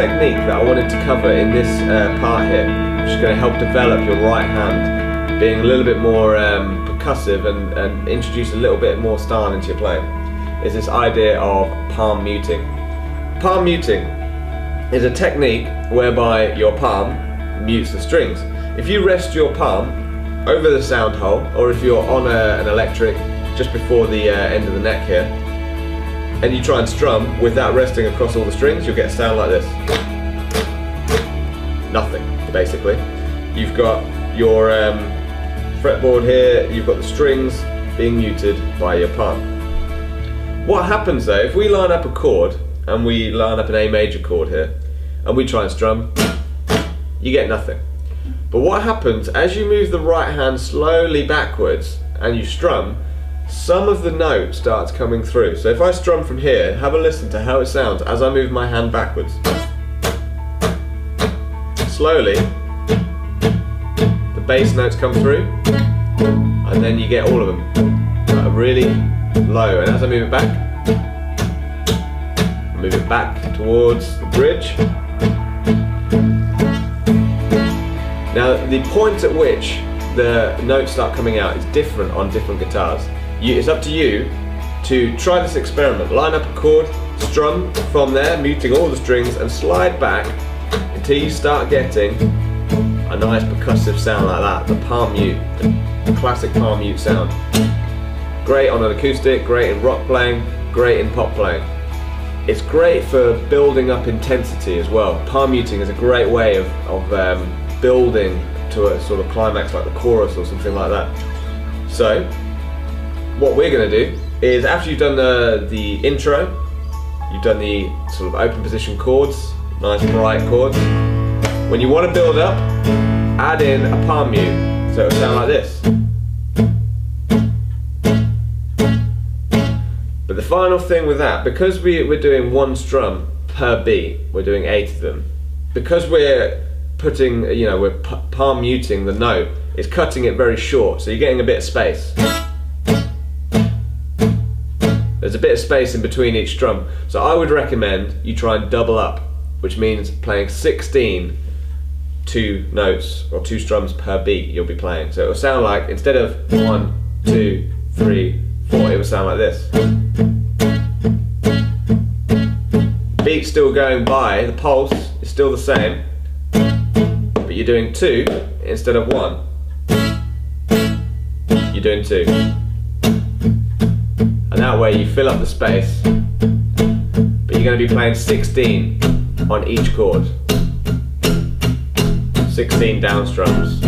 technique that I wanted to cover in this part here, which is going to help develop your right hand, being a little bit more percussive and introduce a little bit more style into your playing, is this idea of palm muting. Palm muting is a technique whereby your palm mutes the strings. If you rest your palm over the sound hole, or if you're on an electric just before the end of the neck here, and you try and strum without resting across all the strings, you'll get a sound like this. Nothing, basically. You've got your fretboard here, you've got the strings being muted by your palm. What happens though, if we line up a chord, and we line up an A major chord here, and we try and strum, you get nothing. But what happens as you move the right hand slowly backwards and you strum, some of the note starts coming through. So if I strum from here, have a listen to how it sounds as I move my hand backwards. Slowly, the bass notes come through, and then you get all of them really low. And as I move it back, move it back towards the bridge. Now, the point at which the notes start coming out is different on different guitars. It's up to you to try this experiment. Line up a chord, strum from there, muting all the strings, and slide back until you start getting a nice percussive sound like that, the palm mute, the classic palm mute sound. Great on an acoustic, great in rock playing, great in pop playing. It's great for building up intensity as well. Palm muting is a great way of building to a sort of climax like the chorus or something like that. So what we're going to do is, after you've done the intro, you've done the sort of open position chords, nice bright chords, when you want to build up, add in a palm mute, so it'll sound like this. But the final thing with that, because we're doing one strum per beat, we're doing 8 of them, because we're putting, we're palm muting the note, it's cutting it very short, so you're getting a bit of space. There's a bit of space in between each strum, so I would recommend you try and double up, which means playing 16 2 notes or 2 strums per beat you'll be playing. So it'll sound like, instead of 1, 2, 3, 4, it will sound like this. Beat's still going by, the pulse is still the same, but you're doing 2 instead of 1. You're doing 2. And that way you fill up the space, but you're going to be playing 16 on each chord. 16 down strums.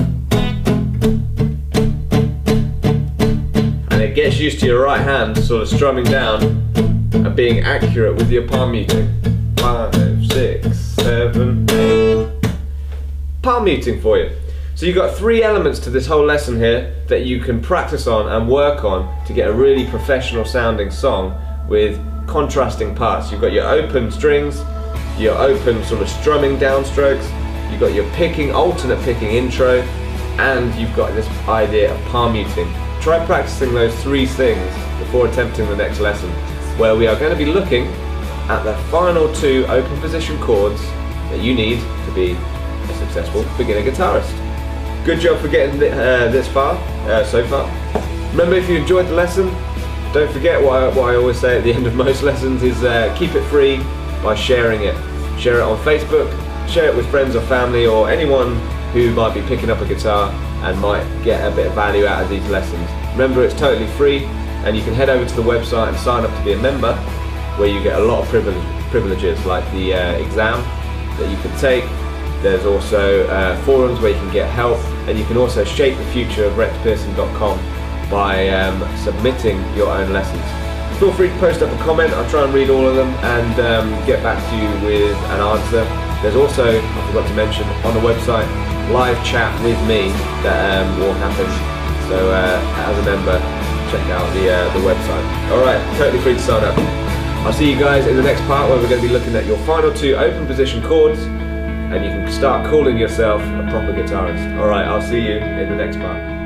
And it gets used to your right hand sort of strumming down and being accurate with your palm muting. 5, 6, 7, 8. Palm muting for you. So you've got 3 elements to this whole lesson here that you can practice on and work on to get a really professional sounding song with contrasting parts. You've got your open strings, your open sort of strumming downstrokes, you've got your picking, alternate picking intro, and you've got this idea of palm muting. Try practicing those 3 things before attempting the next lesson, where we are going to be looking at the final 2 open position chords that you need to be a successful beginner guitarist. Good job for getting this far, so far. Remember, if you enjoyed the lesson, don't forget what I always say at the end of most lessons is keep it free by sharing it. Share it on Facebook, share it with friends or family or anyone who might be picking up a guitar and might get a bit of value out of these lessons. Remember, it's totally free, and you can head over to the website and sign up to be a member, where you get a lot of privileges like the exam that you can take. There's also forums where you can get help, and you can also shape the future of Pearson.com by submitting your own lessons. Feel free to post up a comment. I'll try and read all of them and get back to you with an answer. There's also, I forgot to mention, on the website, live chat with me that will happen. So as a member, check out the website. Alright, totally free to sign up. I'll see you guys in the next part, where we're going to be looking at your final 2 open position chords, and you can start calling yourself a proper guitarist. Alright, I'll see you in the next part.